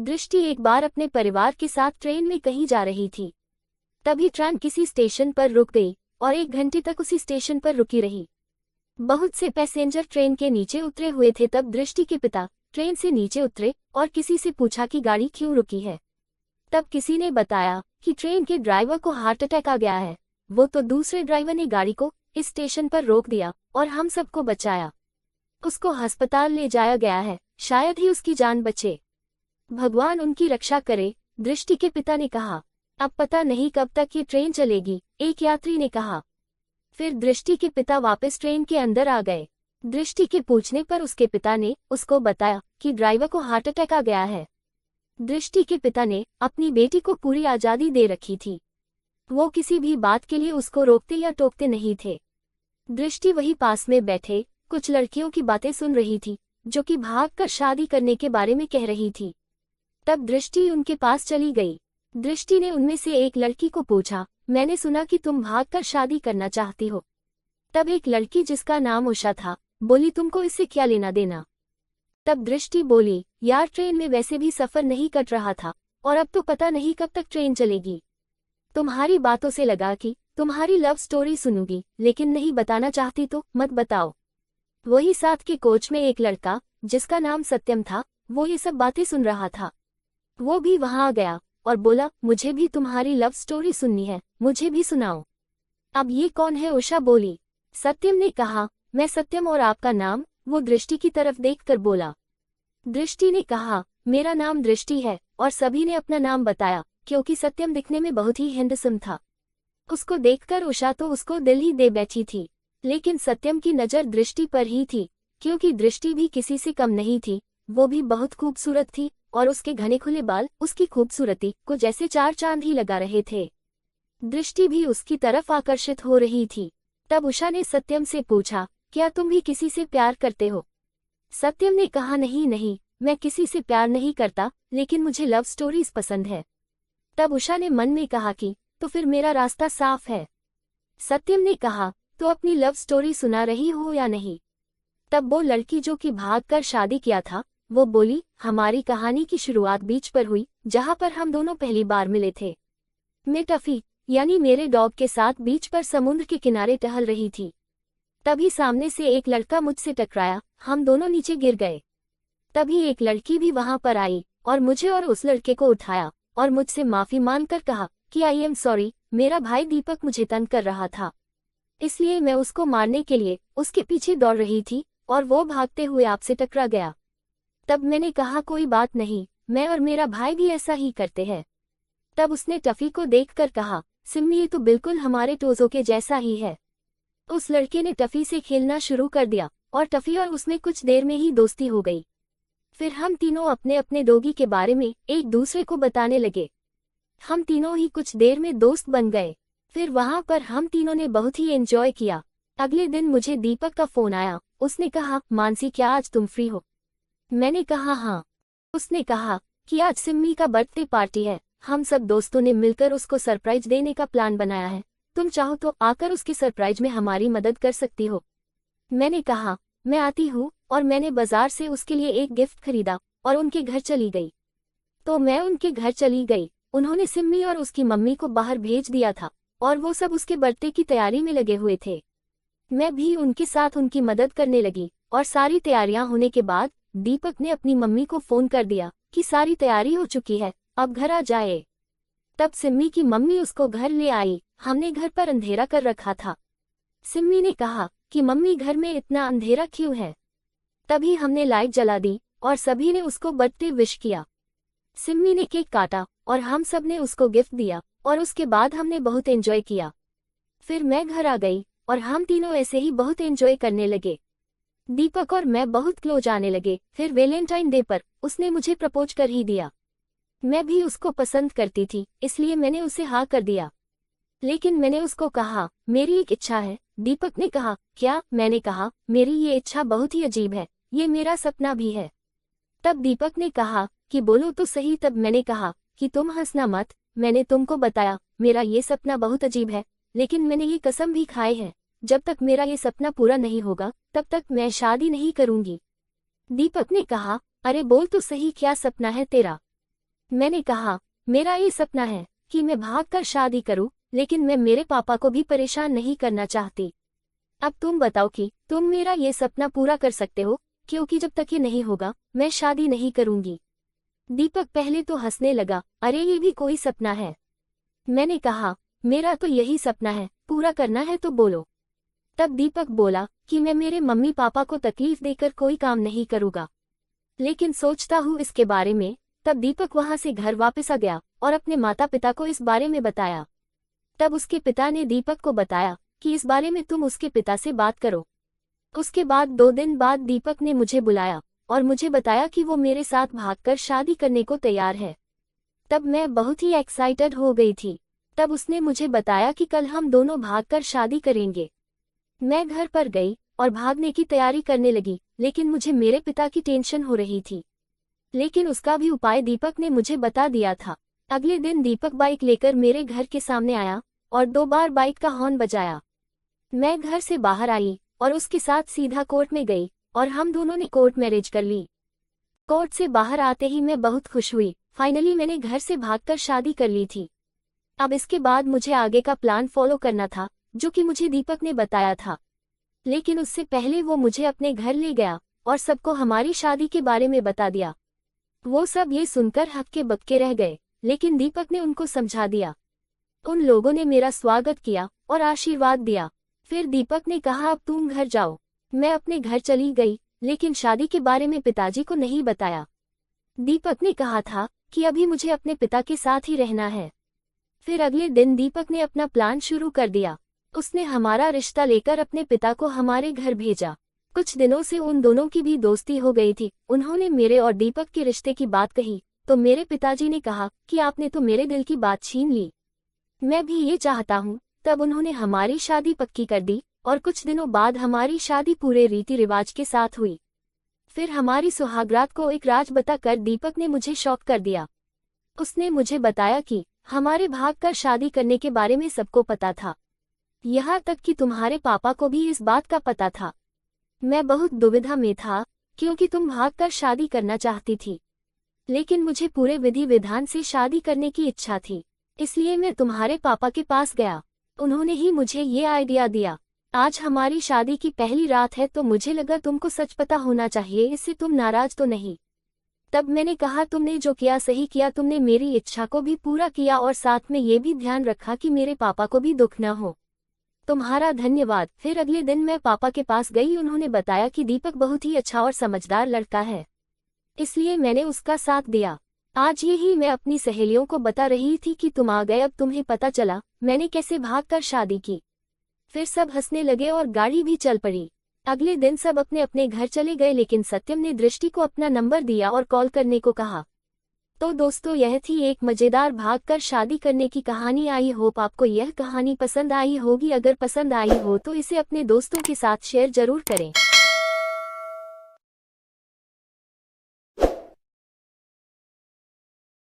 दृष्टि एक बार अपने परिवार के साथ ट्रेन में कहीं जा रही थी। तभी ट्रेन किसी स्टेशन पर रुक गई और 1 घंटे तक उसी स्टेशन पर रुकी रही। बहुत से पैसेंजर ट्रेन के नीचे उतरे हुए थे। तब दृष्टि के पिता ट्रेन से नीचे उतरे और किसी से पूछा कि गाड़ी क्यों रुकी है। तब किसी ने बताया कि ट्रेन के ड्राइवर को हार्ट अटैक आ गया है। वो तो दूसरे ड्राइवर ने गाड़ी को इस स्टेशन पर रोक दिया और हम सबको बचाया। उसको अस्पताल ले जाया गया है, शायद ही उसकी जान बचे। भगवान उनकी रक्षा करे, दृष्टि के पिता ने कहा। अब पता नहीं कब तक ये ट्रेन चलेगी, एक यात्री ने कहा। फिर दृष्टि के पिता वापस ट्रेन के अंदर आ गए। दृष्टि के पूछने पर उसके पिता ने उसको बताया कि ड्राइवर को हार्ट अटैक आ गया है। दृष्टि के पिता ने अपनी बेटी को पूरी आज़ादी दे रखी थी। वो किसी भी बात के लिए उसको रोकते या टोकते नहीं थे। दृष्टि वही पास में बैठे कुछ लड़कियों की बातें सुन रही थी, जो कि भागकर शादी करने के बारे में कह रही थी। तब दृष्टि उनके पास चली गई। दृष्टि ने उनमें से एक लड़की को पूछा, मैंने सुना कि तुम भागकर शादी करना चाहती हो। तब एक लड़की जिसका नाम उषा था बोली, तुमको इससे क्या लेना देना। तब दृष्टि बोली, यार ट्रेन में वैसे भी सफर नहीं कट रहा था और अब तो पता नहीं कब तक ट्रेन चलेगी। तुम्हारी बातों से लगा कि तुम्हारी लव स्टोरी सुनूंगी, लेकिन नहीं बताना चाहती तो मत बताओ। वही साथ के कोच में एक लड़का जिसका नाम सत्यम था, वो ये सब बातें सुन रहा था। वो भी वहां आ गया और बोला, मुझे भी तुम्हारी लव स्टोरी सुननी है, मुझे भी सुनाओ। अब ये कौन है, उषा बोली। सत्यम ने कहा, मैं सत्यम, और आपका नाम? वो दृष्टि की तरफ देखकर बोला। दृष्टि ने कहा, मेरा नाम दृष्टि है, और सभी ने अपना नाम बताया क्योंकि सत्यम दिखने में बहुत ही हैंडसम था। उसको देखकर उषा तो उसको दिल ही दे बैठी थी, लेकिन सत्यम की नज़र दृष्टि पर ही थी, क्योंकि दृष्टि भी किसी से कम नहीं थी। वो भी बहुत खूबसूरत थी और उसके घने खुले बाल उसकी खूबसूरती को जैसे 4 चांद ही लगा रहे थे। दृष्टि भी उसकी तरफ आकर्षित हो रही थी। तब उषा ने सत्यम से पूछा, क्या तुम भी किसी से प्यार करते हो? सत्यम ने कहा, नहीं नहीं, मैं किसी से प्यार नहीं करता, लेकिन मुझे लव स्टोरीज पसंद है। तब उषा ने मन में कहा कि तो फिर मेरा रास्ता साफ है। सत्यम ने कहा, तो अपनी लव स्टोरी सुना रही हो या नहीं? तब वो लड़की जो कि भागकर शादी किया था, वो बोली, हमारी कहानी की शुरुआत बीच पर हुई, जहां पर हम दोनों पहली बार मिले थे। मैं टफी यानी मेरे डॉग के साथ बीच पर समुद्र के किनारे टहल रही थी। तभी सामने से एक लड़का मुझसे टकराया, हम दोनों नीचे गिर गए। तभी एक लड़की भी वहां पर आई और मुझे और उस लड़के को उठाया और मुझसे माफी मांगकर कहा कि आई एम सॉरी, मेरा भाई दीपक मुझे तंग कर रहा था, इसलिए मैं उसको मारने के लिए उसके पीछे दौड़ रही थी और वो भागते हुए आपसे टकरा गया। तब मैंने कहा, कोई बात नहीं, मैं और मेरा भाई भी ऐसा ही करते हैं। तब उसने टफी को देखकर कहा, सिम्मी ये तो बिल्कुल हमारे टोजो के जैसा ही है। उस लड़के ने टफी से खेलना शुरू कर दिया और टफी और उसमें कुछ देर में ही दोस्ती हो गई। फिर हम तीनों अपने अपने डॉगी के बारे में एक दूसरे को बताने लगे। हम तीनों ही कुछ देर में दोस्त बन गए। फिर वहां पर हम तीनों ने बहुत ही एंजॉय किया। अगले दिन मुझे दीपक का फोन आया। उसने कहा, मानसी क्या आज तुम फ्री हो? मैंने कहा हाँ। उसने कहा कि आज सिम्मी का बर्थडे पार्टी है, हम सब दोस्तों ने मिलकर उसको सरप्राइज देने का प्लान बनाया है, तुम चाहो तो आकर उसके सरप्राइज में हमारी मदद कर सकती हो। मैंने कहा, मैं आती हूँ, और मैंने बाजार से उसके लिए एक गिफ्ट खरीदा और उनके घर चली गई। तो मैं उनके घर चली गई। उन्होंने सिम्मी और उसकी मम्मी को बाहर भेज दिया था और वो सब उसके बर्थडे की तैयारी में लगे हुए थे। मैं भी उनके साथ उनकी मदद करने लगी और सारी तैयारियां होने के बाद दीपक ने अपनी मम्मी को फोन कर दिया कि सारी तैयारी हो चुकी है, अब घर आ जाए। तब सिम्मी की मम्मी उसको घर ले आई। हमने घर पर अंधेरा कर रखा था। सिम्मी ने कहा कि मम्मी घर में इतना अंधेरा क्यों है? तभी हमने लाइट जला दी और सभी ने उसको बर्थडे विश किया। सिम्मी ने केक काटा और हम सब ने उसको गिफ्ट दिया और उसके बाद हमने बहुत एंजॉय किया। फिर मैं घर आ गई और हम तीनों ऐसे ही बहुत एंजॉय करने लगे। दीपक और मैं बहुत क्लोज आने लगे। फिर वैलेंटाइन डे पर उसने मुझे प्रपोज कर ही दिया। मैं भी उसको पसंद करती थी, इसलिए मैंने उसे हाँ कर दिया। लेकिन मैंने उसको कहा, मेरी एक इच्छा है। दीपक ने कहा, क्या? मैंने कहा, मेरी ये इच्छा बहुत ही अजीब है, ये मेरा सपना भी है। तब दीपक ने कहा कि बोलो तो सही। तब मैंने कहा कि तुम हंसना मत, मैंने तुमको बताया मेरा ये सपना बहुत अजीब है, लेकिन मैंने ये कसम भी खाई है, जब तक मेरा ये सपना पूरा नहीं होगा तब तक मैं शादी नहीं करूंगी। दीपक ने कहा, अरे बोल तो सही, क्या सपना है तेरा? मैंने कहा, मेरा ये सपना है कि मैं भागकर शादी करूं, लेकिन मैं मेरे पापा को भी परेशान नहीं करना चाहती। अब तुम बताओ कि तुम मेरा ये सपना पूरा कर सकते हो, क्योंकि जब तक ये नहीं होगा मैं शादी नहीं करूंगी। दीपक पहले तो हंसने लगा, अरे ये भी कोई सपना है। मैंने कहा, मेरा तो यही सपना है, पूरा करना है तो बोलो। तब दीपक बोला कि मैं मेरे मम्मी पापा को तकलीफ देकर कोई काम नहीं करूंगा, लेकिन सोचता हूँ इसके बारे में। तब दीपक वहां से घर वापस आ गया और अपने माता पिता को इस बारे में बताया। तब उसके पिता ने दीपक को बताया कि इस बारे में तुम उसके पिता से बात करो। उसके बाद 2 दिन बाद दीपक ने मुझे बुलाया और मुझे बताया कि वो मेरे साथ भागकर शादी करने को तैयार है। तब मैं बहुत ही एक्साइटेड हो गई थी। तब उसने मुझे बताया कि कल हम दोनों भागकर शादी करेंगे। मैं घर पर गई और भागने की तैयारी करने लगी, लेकिन मुझे मेरे पिता की टेंशन हो रही थी। लेकिन उसका भी उपाय दीपक ने मुझे बता दिया था। अगले दिन दीपक बाइक लेकर मेरे घर के सामने आया और 2 बार बाइक का हॉर्न बजाया। मैं घर से बाहर आई और उसके साथ सीधा कोर्ट में गई और हम दोनों ने कोर्ट मैरिज कर ली। कोर्ट से बाहर आते ही मैं बहुत खुश हुई, फाइनली मैंने घर से भागकर शादी कर ली थी। अब इसके बाद मुझे आगे का प्लान फॉलो करना था, जो कि मुझे दीपक ने बताया था। लेकिन उससे पहले वो मुझे अपने घर ले गया और सबको हमारी शादी के बारे में बता दिया। वो सब ये सुनकर हक्के बक्के रह गए, लेकिन दीपक ने उनको समझा दिया। उन लोगों ने मेरा स्वागत किया और आशीर्वाद दिया। फिर दीपक ने कहा, अब तुम घर जाओ। मैं अपने घर चली गई, लेकिन शादी के बारे में पिताजी को नहीं बताया। दीपक ने कहा था कि अभी मुझे अपने पिता के साथ ही रहना है। फिर अगले दिन दीपक ने अपना प्लान शुरू कर दिया। उसने हमारा रिश्ता लेकर अपने पिता को हमारे घर भेजा। कुछ दिनों से उन दोनों की भी दोस्ती हो गई थी। उन्होंने मेरे और दीपक के रिश्ते की बात कही तो मेरे पिताजी ने कहा कि आपने तो मेरे दिल की बात छीन ली, मैं भी ये चाहता हूँ। तब उन्होंने हमारी शादी पक्की कर दी और कुछ दिनों बाद हमारी शादी पूरे रीति रिवाज के साथ हुई। फिर हमारी सुहागरात को एक राज बताकर दीपक ने मुझे शॉक कर दिया। उसने मुझे बताया कि हमारे भागकर शादी करने के बारे में सबको पता था, यहाँ तक कि तुम्हारे पापा को भी इस बात का पता था। मैं बहुत दुविधा में था, क्योंकि तुम भागकर शादी करना चाहती थी, लेकिन मुझे पूरे विधि विधान से शादी करने की इच्छा थी, इसलिए मैं तुम्हारे पापा के पास गया। उन्होंने ही मुझे ये आइडिया दिया। आज हमारी शादी की पहली रात है, तो मुझे लगा तुमको सच पता होना चाहिए, इससे तुम नाराज तो नहीं। तब मैंने कहा, तुमने जो किया सही किया, तुमने मेरी इच्छा को भी पूरा किया और साथ में ये भी ध्यान रखा कि मेरे पापा को भी दुख न हो। तुम्हारा धन्यवाद। फिर अगले दिन मैं पापा के पास गई। उन्होंने बताया कि दीपक बहुत ही अच्छा और समझदार लड़का है, इसलिए मैंने उसका साथ दिया। आज यही मैं अपनी सहेलियों को बता रही थी कि तुम आ गए, अब तुम्हें पता चला मैंने कैसे भागकर शादी की। फिर सब हंसने लगे और गाड़ी भी चल पड़ी। अगले दिन सब अपने अपने घर चले गए, लेकिन सत्यम ने दृष्टि को अपना नंबर दिया और कॉल करने को कहा। तो दोस्तों, यह थी एक मजेदार भागकर शादी करने की कहानी। आई होप आपको यह कहानी पसंद आई होगी। अगर पसंद आई हो तो इसे अपने दोस्तों के साथ शेयर जरूर करें।